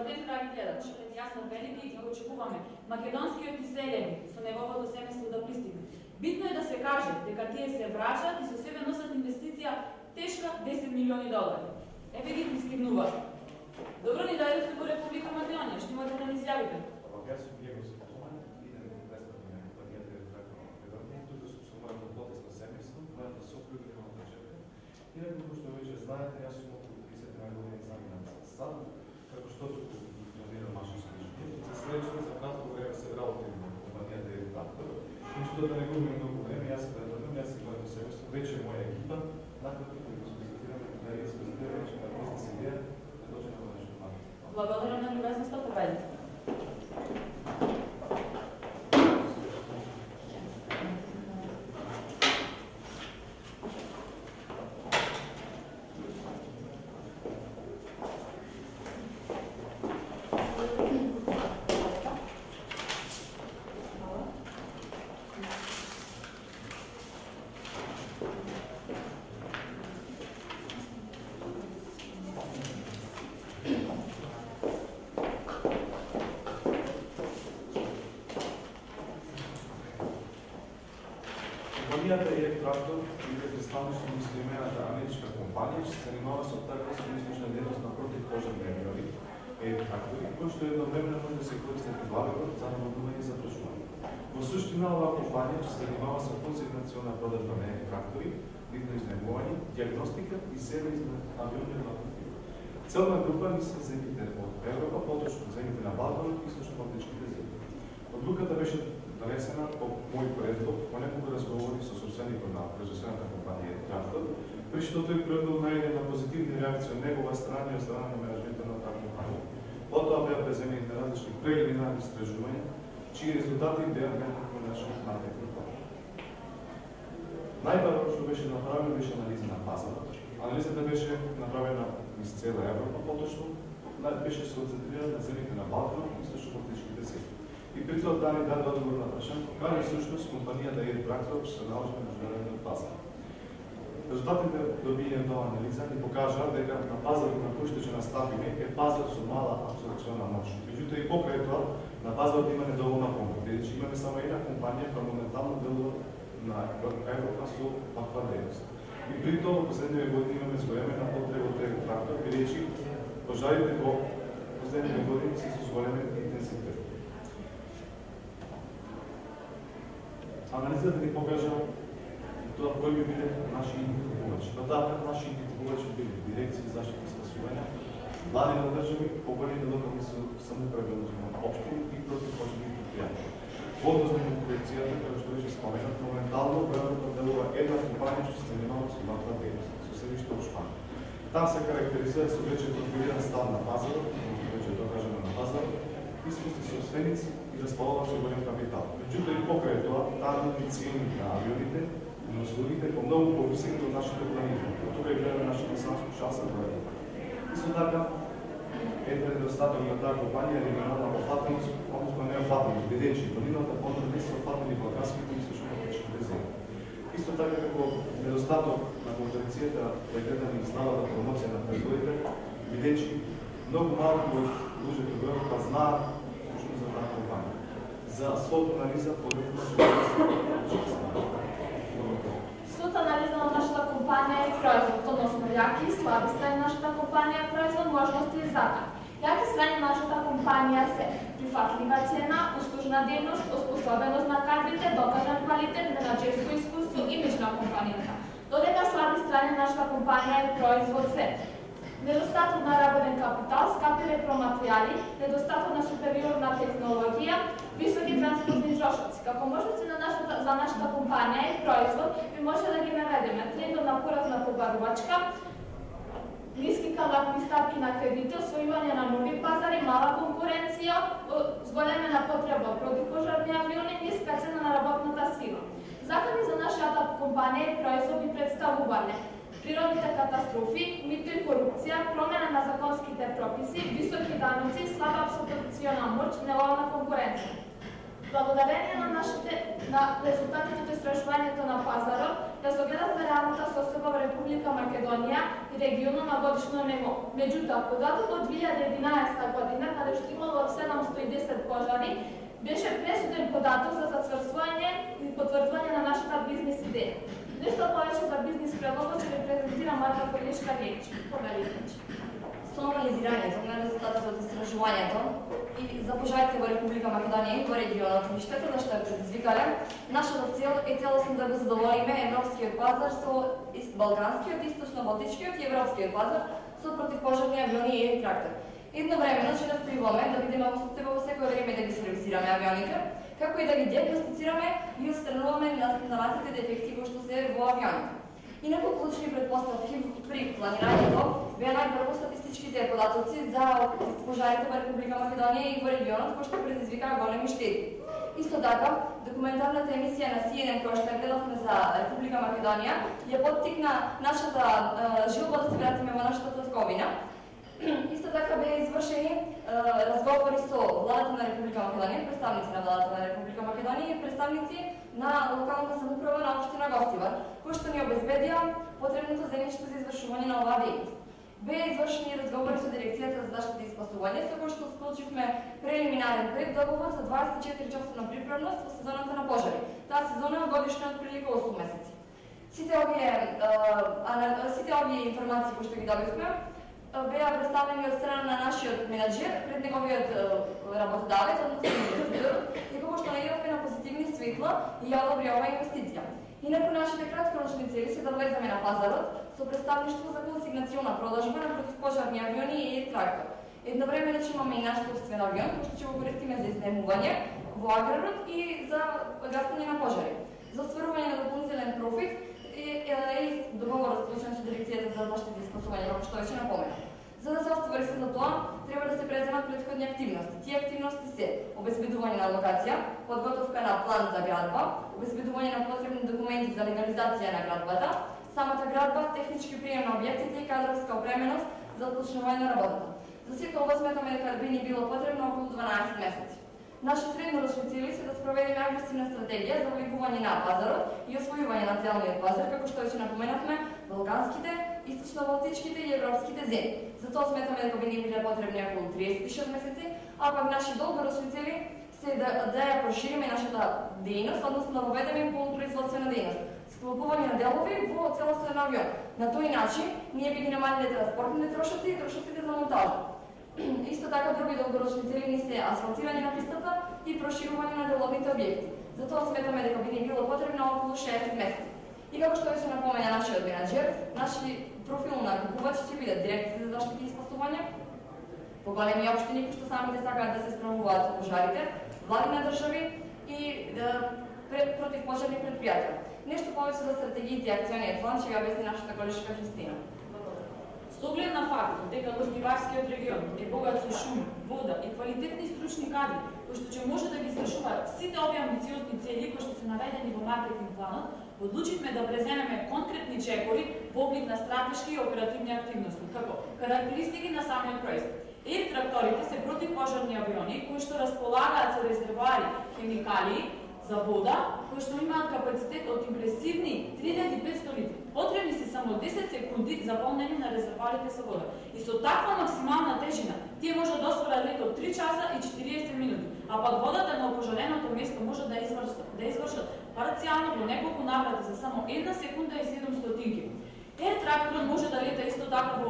Добар ден, драги гледачи. Јас сум Велики и го очекуваме македонскиот иселени со неговото семејство да пристигне. Битно е да се каже дека тие се враќаат и со себе носат инвестиција тешка $10 милиони. Еве ги пристигнуваат. Добро ни дојдовте во Република Македонија, што имате да ни изјавите? Јас сум Диего Соколман, идем да представиме компанијата Еврактор Македонија, тука сум со моето потесно семејство, мојата сопруга и мојата черка. Инаку, кој што веќе знаете, јас сум околу 30 години заминат сад, како што туку функционира машински инженер. За среќа, за кратко време се работим во компанијата Еврактор. И што да не губим многу време, јас се врнам, јас и моето семејство, веќе е моја екипа, накратко да го спозитираме, да ја спозитираме веќе на бизнес идеја, да дојдеме во нашето план. Благодарам на любезноста, поведите. Компанијата Еврактор е представничко имената америчка компанија, што се занимава со търговска и источна дејност на противпожарни авиони, Еврактори, кои што едновременно може да се користат и влагаат за набавување и запрашување. Во суштина, оваа компанија ќе се занимава со консигнациона продажба на Еврактори, видно изнајмување, диагностика и сервис на авиони на автомобили. Целна група мисли земјите од Европа, поточно земјите на Балканот и источно-атлантичките земји. Одлуката беше донесена по мој предлог, понекога разговори со собственикот на производствената компанија Еврактор, при што тој предлог најде на позитивни реакции од негова страна и од страна на менеджментот на таа компанија. Потоа беа преземени различни прелиминарни истражувања, чии резултати беа метнати на нашиот маркетинг план. Најпрво што беше направено беше анализа на пазарот. Анализата беше направена низ цела Европа, поточно беше се концентрирана на земјите на Балканот и источно-атлантичките земји. И при тоа даде одговор на прашањето каде всушност компанијата Еврактор се наоѓа на меѓународниот пазар. Резултатите добиени од оваа анализа ни покажаа дека на пазарот на кој што ќе настапиме е пазар со мала апсорбциона моќ. Меѓутоа и покрај тоа на пазарот има недоволна понуда, бидејќи имаме само една компанија која моментално делува на Европа со ваква дејност. И при тоа во последниве години имаме зголемена потреба од Еврактор, бидејќи пожарите во последниве години се со зголемен интензитет. Анализата ни покажа тоа кои би биле наши купувачи. До таа наши купувачи били дирекции за заштита и спасување, влади на држави, поголеми локални самоуправи, односно општини и противпожарни предпријатија. Во однос на конкуренцијата, како што беше споменат, моментално Европа делува една компанија што се занимава со ваква дејност, со седиште во Шпанија. Таа се карактеризира со веќе контролиран став на пазарот, веќе докажано на пазарот, искусни собственици и располага со голем капитал. Меѓутоа и покрај тоа, таа нуди цени на авионите и на услугите по многу повисоки од нашите планини. Тука гледаме нашата шанса во Европа. Исто така, еден недостаток на таа компанија е регионална опфатеност, односно неопфатеност, бидејќи планината понуда не се опфатени балканските и источно-атлантичките земји. Исто така како недостаток на конкуренцијата е гледана и слабата промоција на производите, бидејќи многу малку луѓето во Европа знаат точно за таа компанија. За својата анализа подобно Својата анализа на нашата компанија е производ, односно јаки и слаби страни на нашата компанија е производ, можности и задачи. Јаки страни на нашата компанија се прифатлива цена, услужна дејност, осposobeност на кадрите, докажан квалитет, менаџерско искуство и имидж на компанијата. Додека слаби страни на нашата компанија е производ се недостаток на работен капитал, скапи репроматеријали, недостаток на супериорна технологија, високи транспортни трошоци. Како можности за нашата компанија и производ, би може да ги наведеме трендот на поразна побарувачка, ниски каматни ставки на кредити, освојување на нови пазари, мала конкуренција, зголемена потреба противпожарни авиони, ниска цена на работната сила. Закони за нашата компанија и производ би представувале природните катастрофи, мито и корупција, промена на законските прописи, високи даноци, слаба абсорбциона моќ, нелојална конкуренција. Благодарение на резултатите од истражувањето на пазарот, ја согледавме реалната состојба во Република Македонија и регионот на годишно ниво. Меѓутоа, податокот од 2011 година, каде што имало 710 пожари, беше пресуден податок за зацврствување и потврдување на нашата бизнис идеја. Нешто повеќе за бизнис предлогот ќе ви презентира Марка Колешка Речи. Повелителч. Со анализирањето на резултатите од истражувањето и за пожарите во Република Македонија и во регионот и штетата што ја предизвикале, нашата цел е целосно да го задоволиме европскиот пазар со балканскиот, источно-балтичкиот и европскиот пазар со противпожарни авиони и трактори. Едновремено ќе настојуваме да бидеме во состојба во секое време да ги сервисираме авионите, како и да ги диагностицираме и отстрануваме настанатите дефекти кои што се во авионите. Инаку клучни предпоставки при планирањето беа најпрво статистичките податоци за пожарите во Република Македонија и во регионот кои што предизвикаа големи штети. Исто така, документарната емисија на CNN која што ја гледавме за Република Македонија ја поттикна нашата желба да се вратиме во нашата татковина. Исто така беа извршени разговори со владата на Република Македонија, представници на владата на Република Македонија и представници на локалната самоуправа на општина Гостивар, кои што ни обезбедија потребното земјиште за извршување на оваа дејност. Беа извршени разговори со Дирекцијата за заштита и спасување, со кој што склучивме прелиминарен преддоговор за 24-часовна приправност во сезоната на пожари. Таа сезона годишно е отприлика 8 месеци. Сите овие информации кои што ги добивме беа представени од страна на нашиот менаџер пред неговиот работодавец, односно инвеститорот, и кога што најавме на позитивни светла и ја одобри оваа инвестиција. Инаку нашите краткорочни цели се да влеземе на пазарот со представништво за консигнационна продажба на противпожарни авиони и трактор. Едновремено ќе имаме и наш собствен авион, кој што ќе го користиме за изнемување во аграрот и за гасење на пожари. За остварување на дополнителен профит е договорот склучен со Дирекцијата за заштита и спасување, како што веќе напомена. За да се оствари се за тоа, треба да се преземат претходни активности. Тие активности се обезбедување на локација, подготовка на план за градба, обезбедување на потребни документи за легализација на градбата, самата градба, технички прием на објектите и кадровска опременост за отпочнување на работата. За сето ова сметаме дека би ни било потребно околу 12 месеци. Наши среднорочни цели се да спроведеме агресивна стратегија за влегување на пазарот и освојување на целниот пазар, како што веќе напоменавме, балканските, источно-балтичките и европските земји. Затоа сметаме дека би ни биле потребни околу 36 месеци, а пак наши долгорочни цели се да ја прошириме нашата дејност, односно да воведеме полупроизводствена дејност, склопување на делови во целосен авион. На тој начин ние би ги намалиле транспортните трошоци и трошоците за монтажа. Исто така други долгорочни цели ни се асфалтирање на пистата и проширување на деловните објекти. Затоа сметаме дека би ни било потребно околу 60 месеци. И како што веќе напомена нашиот менаџер, наши профил на купувачи ќе бидат Дирекција за заштита и спасување, поголеми општини кои што самите сакаат да се справуваат со пожарите, влади на држави и противпожарни предпријатија. Нешто повеќе за стратегиите и акциониот план ќе ја објасни нашата колешка Христина. С оглед на фактот дека Гостиварскиот регион е богат со шуми, вода и квалитетни стручни кадри, кои што ќе може да ги извршуваат сите овие амбициозни цели кои што се наведени во маркетинг планот, одлучивме да преземеме конкретни чекори во облик на стратешки и оперативни активности, како карактеристики на самиот производ. Ер тракторите се противпожарни авиони кои што располагаат со резервоари хемикалии за вода, кои што имаат капацитет од импресивни 3500 литри. Потребни се само 10 секунди за полнење на резервоарите со вода. И со таква максимална тежина, тие може да освојат лет од 3 часа и 40 минути, а пак водата на опожареното место може да извршат парцијално во неколку наврати за само 1 секунда и 7 стотинки. Ер тракторот може да лета исто така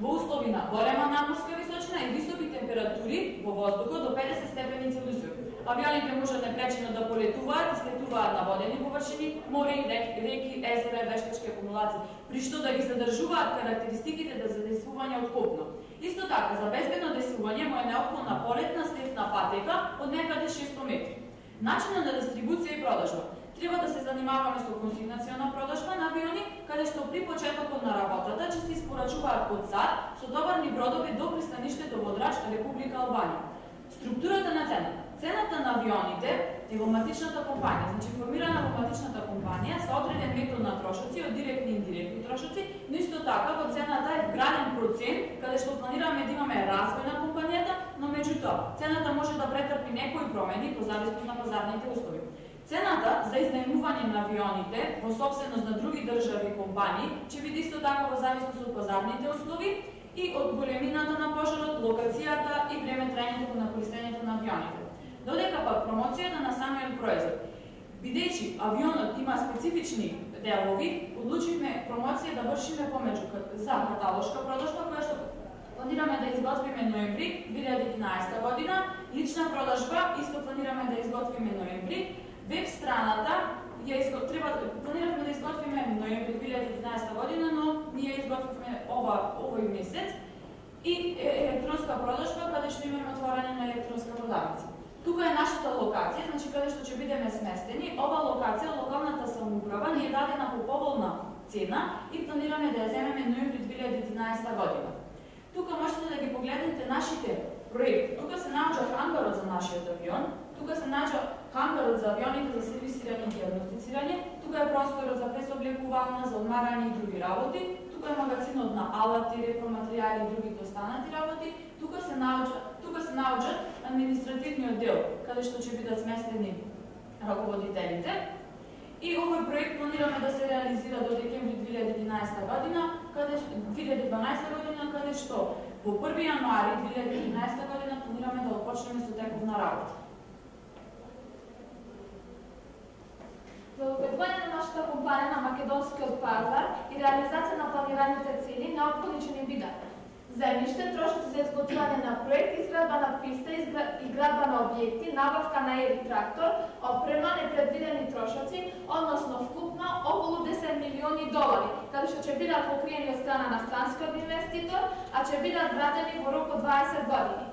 во услови на голема надморска височина и високи температури во воздухот до 50 степени Целзиус. Авионите може непречено да полетуваат и слетуваат на водени површини, мори, реки, езера, вештачки акумулации, при што да ги задржуваат карактеристиките за задействување од копно. Исто така, за безбедно действување му е неопходна полетна слетна патека од некаде 600 метри. Начинот на дистрибуција и продажба. Треба да се занимаваме со консигнационна продажба на авиони, каде што при почетокот на работата ќе се испорачуваат од сад со товарни бродови до пристаништето во Драч, Република Албанија. Структурата на цената. Цената на авионите Во матичната компанија, значи формирана во матичната компанија со одреден метод на трошоци, од директни и индиректни трошоци, но исто така во цената е вграден процент, каде што планираме да имаме развој на компанијата, но меѓутоа, цената може да претрпи некои промени по зависност на пазарните услови. Цената за изнајмување на авионите во собственост на други држави и компании ќе биде исто така во зависност од пазарните услови и од големината на пожарот, локацијата и време траењето на користењето на авионите. Додека пак промоцијата на самиот производ. Бидејќи авионот има специфични делови, одлучивме промоција да вршиме помеѓу за каталошка продажба, која што планираме да изготвиме ноември 2011 година, лична продажба исто планираме да изготвиме ноември, веб страната планираме да изготвиме ноември 2011 година, но ние изготвивме овој месец и електронска продажба, каде што имаме отворање на електронска продавница. Тука е нашата локација, значи каде што ќе бидеме сместени. Ова локација, локалната самоуправа, ни е дадена по поволна цена и планираме да ја земеме ноември 2011 година. Тука можете да ги погледнете нашите проекти. Тука се наоѓа хангарот за нашиот авион, тука се наоѓа хангарот за авионите за сервисирање и диагностицирање, тука е просторот за пресоблекување, за одмарање и други работи, тука е магазинот на алати, репроматеријали и другите останати работи, тука се наоѓа административниот дел, каде што ќе бидат сместени раководителите. И овој проект планираме да се реализира до декември 2011 година, каде што во 1 јануари 2011 година планираме да отпочнеме со тековна работа. За обедување на нашата компанија на македонскиот пазар и реализација на планираните цели неопходни ќе ни бидат земјиште, трошоци за изготвување на проект, изградба на писта, изградба на објекти, набавка на трактор, опрема, непредвидени трошоци, односно вкупно околу 10 милиони долари, каде што ќе бидат покриени од страна на странскиот инвеститор, а ќе бидат вратени во рок од 20 години.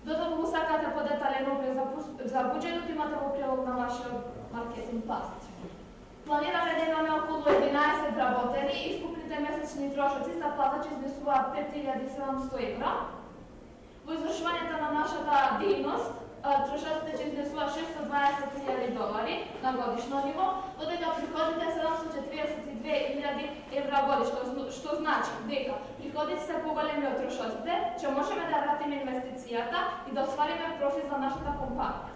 Додека му сакате подетален оглед за буџетот, имате во прилог на вашиот маркетинг план. Планираме да имаме околу 11 работени и вкупните месечни трошоци за плата ќе изнесуваат 5700 евра. Во извршувањето на нашата дејност, трошоците ќе изнесуваат 620.000 долари на годишно ниво, додека приходите 742.000 евра годишно, што значи дека приходите се поголеми од трошоците, ќе можеме да вратиме инвестицијата и да оствариме профит за нашата компанија.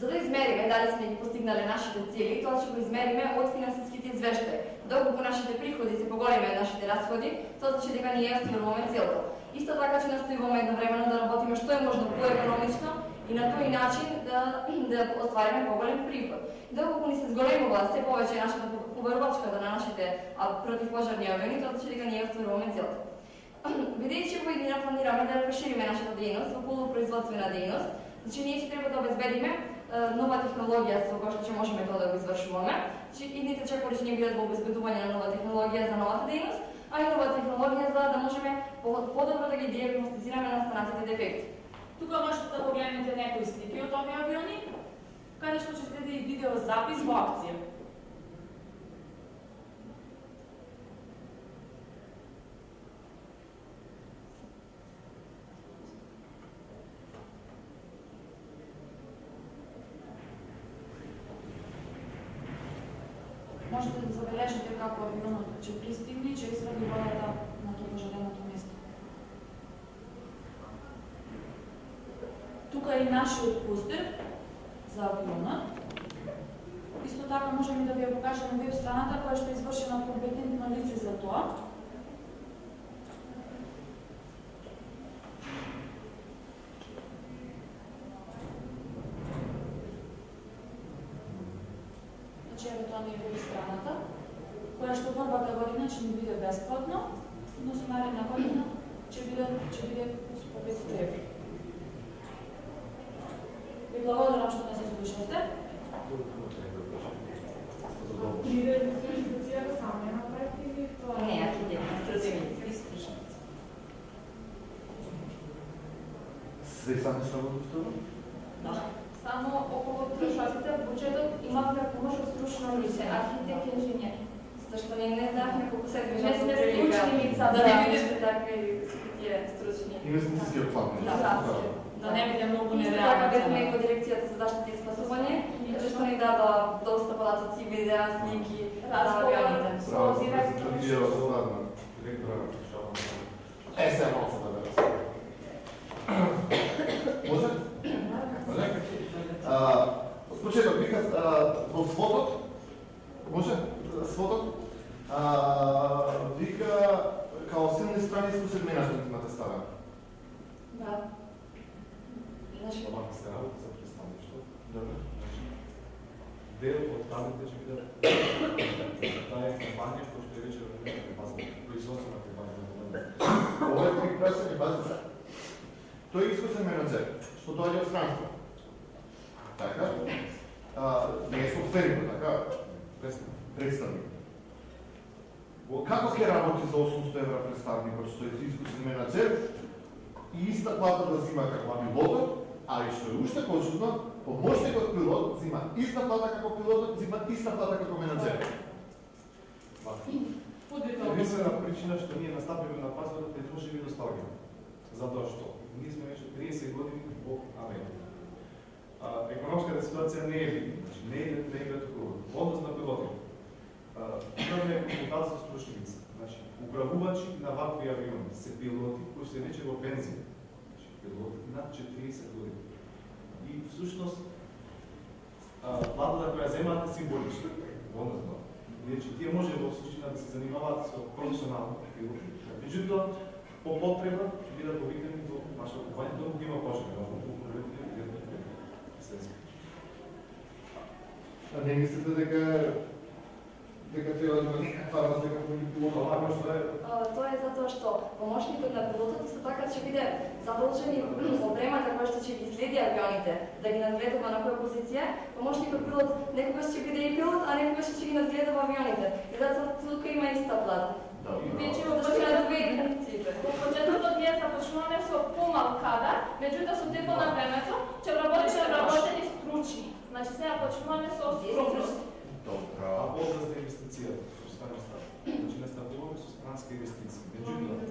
За да измериме дали сме ги постигнале нашите цели, тоа ќе го измериме од финансиските извештаи. Доколку нашите приходи се поголеми од нашите расходи, тоа значи дека ние остваруваме целта. Исто така ќе настојуваме едновремено да работиме што е можно поекономично и на тој начин да оствариме поголем приход. Доколку ни се зголемува се повеќе нашата побарувачката на нашите противпожарни авиони, тоа значи дека ние остваруваме целта. Бидејќи во иднина планираме да прошириме нашата дејност во полупроизводствена дејност, значи ние ќе треба да обезбедиме нова технологија со која што ќе можеме тоа да го извршуваме. Значи идните чекори ќе ни бидат во обезбедување на нова технологија за новата дејност, а и нова технологија за да можеме подобро да ги диагностицираме настанатите дефекти. Тука можете да погледнете некои слики од овие авиони, каде што ќе следи и видеозапис во акција. Можете да забележите како авионот ќе пристигне и ќе изради водата на тоа пожареното место. Тука е и нашиот постер за авионот. Исто така можеме да ви ја покажеме веб страната која што е извршена од компетентно лице за тоа. Тоа не е веб страната, која што првата година ќе ни биде бесплатно, но со наредна година ќе биде по 500 евра. Ви благодарам што не се слушате. Приоритизацијата само ја направите или тоа? Не, архитектурни искушници. Се само тоа? Да. Само околу трошоците буџетот имавме помош од стручно лице, архитект и инженер. Зашто ние не знаехме колку се движат. Не сме стручни лица, да не видите такви тие стручни. Инвестициски отпадни. Да не биде многу Исто така нереална бевме и цена. во дирекцијата за заштита и спасување, зашто ни дава доста податоци, видеа, сники за авионите. Браво, презентација осладна. Директора сега малку се да може? Може? Од почеток вика во сводот, може? Сводот, вика као силни страни со сегмената имате ставено. Да. Значи, Овака се работа за представништво. Добре. Дел од тавите ќе биде таа кампања која што е вече на база, производствена кампања. Ова е прекрасен база. Тој е искусен менаџер, што доаѓа од странство. Така? Не е собственик, така? Представник. Како ќе работи за 800 евра представникот што е искусен менаџер и иста плата да зима како пилотот, али што е уште почудно, помошникот пилот зима иста плата како пилотот, зима иста плата како менаџер. Единствена причина што ние настапиме на пазарот е може би носталгија. Затоа што ние сме веќе 30 години во Америка. Економската ситуација не е видна, значи не е туку. Однос на пилотите. Имаме консултација со стручни лица. Значи, управувачи на вакви авиони се пилоти кои се веќе во пензија. Значи, пилоти над 40 години. И всушност платата која земаат е символична. Односно, значи, тие може во суштина да се занимаваат со професионално пилоти. Меѓутоа, по потреба ќе бидат повикани до наша компања, доколку има пожелба. Не мислите дека треба да има некаква разлика меѓу пилотот? Тоа е затоа што помошникот на пилотот исто така ќе биде задолжен и опремата која што ќе ги следи авионите, да ги надгледува на која позиција. Помошникот пилот некогаш ќе биде и пилот, а некогаш ќе ги надгледува авионите. И затоа тука има иста плата. Вече во почетокот ние започнуваме со помал кадар, меѓутоа со текот на времето ќе работени стручни. Значи сега почнуваме со стручност. А возраст на инвестицијата со станоста. Значи не стартуваме со странски инвестиции. Меѓутоа,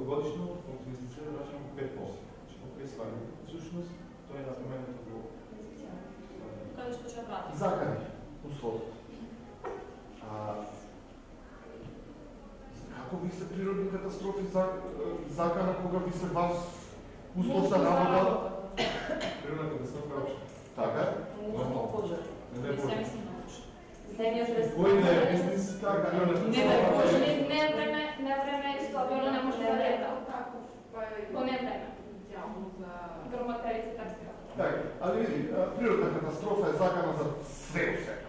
годишно од инвестицијата враќаме 5%. Значи по пресваѓање. Всушност тоа е напоменато во Каде што ќе врати? закани, услови. Како ви се природни катастрофи закана кога ви се вас услов за работа? Природна катастрофа е општа. Така? Нормално пожар. Не дай Боже. Земјотрес. Кој не е бизнес така? Не дай Боже, не време исто авиона не може да лета. По не време. Грмотарица така. Така, али види, природна катастрофа е закана за све у света.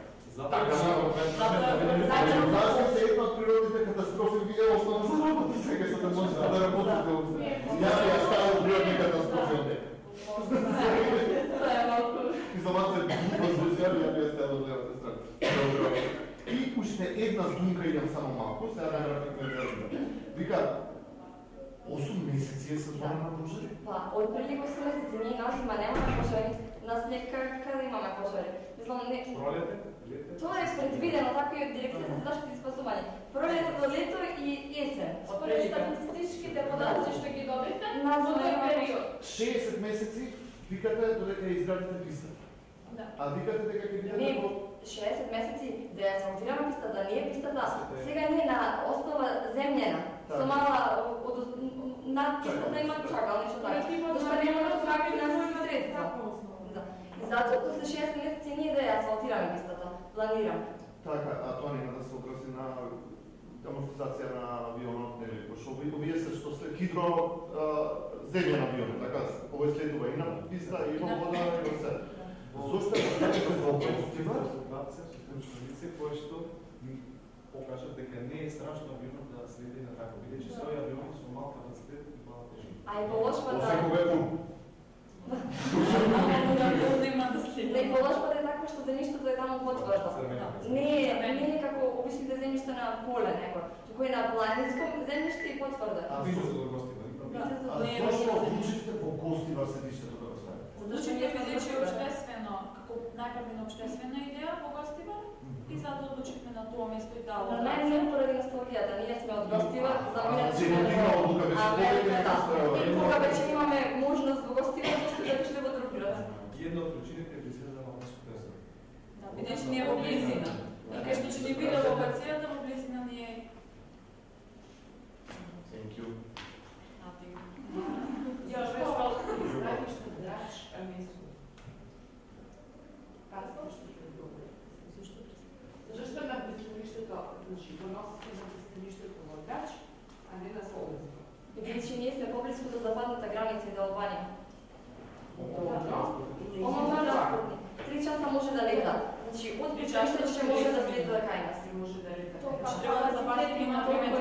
Така, знаеш се една од природните катастрофи ви е основа за работа сега, за да можете да работите. Ја ја ставам природни катастрофи од дека. И за вас е возлежали, ја ја ставам од левата страна. Добро. И уште една здумка идам само малку, сега да не вика, 8 месеци е сезона на пожари? Па, од преди 8 месеци ние нас има немаме пожари. Нас каде имаме пожари? Мислам, не... Пролете? Тоа е предвидено така и од дирекцијата за заштита и спасување. Пролето до лето и есен. Според статистичките податоци што ги добивте, на тој период. 60 месеци викате додека ја изградите писта. Да. А викате дека ќе бидете Не, во 60 месеци да ја асфалтираме пистата, да не е пистата. Сега не на основа земјена. Со мала над пистата има чакал нешто така. Зашто нема да се финансиски средства. Да. И затоа после 6 месеци ние да ја асфалтираме пистата. Планирам. така, а тоа нема да се окраси на амортизација на авионот, нели, пошто овие се што се хидро земјен авион, така, овој следува и на писта, и во вода, и во се. Зошто е поставите во конституција со случајници кои што покажат дека не е страшно авионот да следи на така, бидејќи се овие авиони со мал капацитет и мала тежина. А и положбата... Не, положбата е таква што земјиштето е таму потврдо. Не е како обичните земјишта на поле некој, туку е на планинско земјиште и потврдо. А ви се Гостива? А зошто одлучите во Гостива седиштето да го ставите? Значи ние види, че е обществено, како најпрвена обществена идеја во Гостива, И затоа одлучихме на тоа место и таа Но локација. најмногу поради носталгијата, ние сме од гостива, заминати Значи, сме не има одлука, беше и кога вече имаме можност во гостива, зашто да отишле во друг град. Една од причините е близина на Малинско езеро. Да, бидејќи ние во близина. И кај што ќе ни биде локацијата во близина ни е. Thank you. Još već malo pristavište drač, a nisu. Казвам, што ќе добре. Зашто на пристаништето, значи, го носите на пристаништето во Драч, а не на Солунско? Бидејќи ние сме поблиску до западната граница и до Албанија. Ома на транспортни. 3 часа може да лета. Значи, од пристаништето ќе може да слета да кај нас. Може да лета. Треба да запазиме на времето.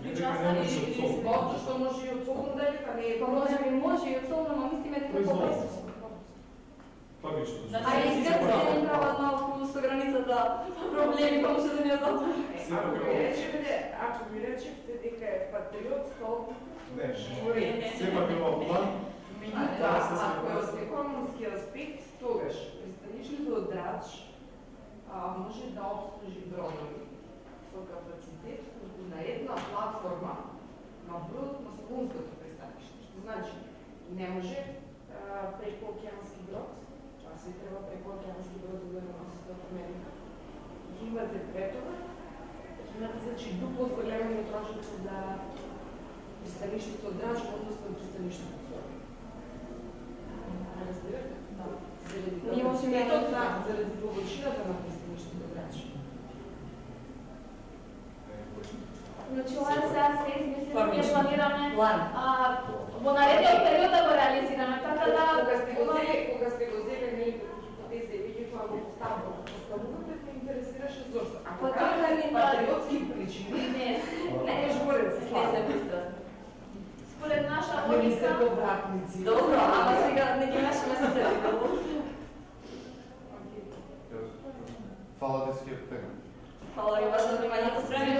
3 часа или 30 Зашто што може и од Солун да лета, не е Па може и од Солун, ама мислиме дека поблиску. Логично. А и Грција не прават малку со границата проблеми, па може да ни ја затвори. Ако ми речевте дека е патриотска Не, сепак има план. Ако е од економски аспект, тогаш пристанишното од Драч може да обслужи бродови со капацитет на една платформа на бродот на Солунското пристаниште. Што значи, не може преко океански брод, тоа се треба преко океански брод да го носите од Америка. Ги имате претовар, имате значи дупло зголемени трошоци за пристаништето од Драч, односно пристаништето од Солун. Разбирате? Да. Ние можеме заради површината на пристаништето од Драч. Значи, ова сега се измислено, ние планираме план. во наредниот период да го реализираме, така да... Кога сте го взели, ние хипотези, веќе тоа го поставувате, ме интересираше зошто. Ако кажете патриотски причини, не жборец се слезе пристрастно. Според наша Ако не сте логика... повратници. Добро, ама сега не ги нашиме се целите. Фала да си ќе тема. Фала ви вас за вниманието. Време